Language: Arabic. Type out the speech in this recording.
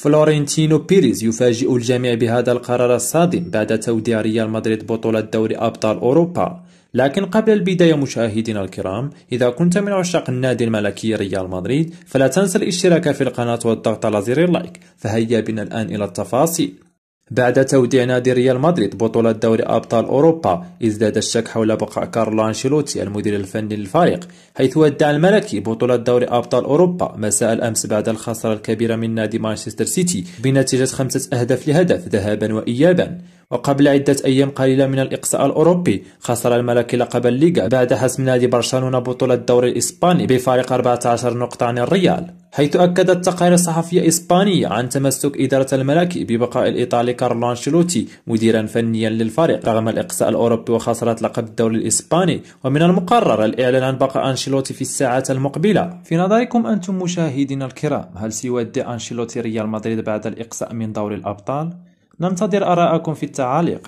فلورنتينو بيريز يفاجئ الجميع بهذا القرار الصادم بعد توديع ريال مدريد بطولة دوري أبطال أوروبا. لكن قبل البداية مشاهدينا الكرام، إذا كنت من عشاق النادي الملكي ريال مدريد فلا تنسى الاشتراك في القناة والضغط على زر اللايك. فهيا بنا الآن إلى التفاصيل. بعد توديع نادي ريال مدريد بطولة دوري أبطال أوروبا، ازداد الشك حول بقاء كارلو أنشيلوتي المدير الفني للفريق، حيث ودع الملكي بطولة دوري أبطال أوروبا مساء الأمس بعد الخسارة الكبيرة من نادي مانشستر سيتي بنتيجة 5 أهداف لهدف ذهابا وإيابا. وقبل عدة أيام قليلة من الإقصاء الأوروبي، خسر الملكي لقب الليغا بعد حسم نادي برشلونة بطولة الدوري الإسباني بفارق 14 نقطة عن الريال، حيث أكدت تقارير صحفية إسبانية عن تمسك إدارة الملكي ببقاء الإيطالي كارلو أنشيلوتي مديرا فنيا للفريق رغم الإقصاء الأوروبي وخسارة لقب الدوري الإسباني. ومن المقرر الإعلان عن بقاء أنشيلوتي في الساعات المقبلة. في نظركم أنتم مشاهدينا الكرام، هل سيودع أنشيلوتي ريال مدريد بعد الإقصاء من دوري الأبطال؟ ننتظر آراءكم في التعاليق.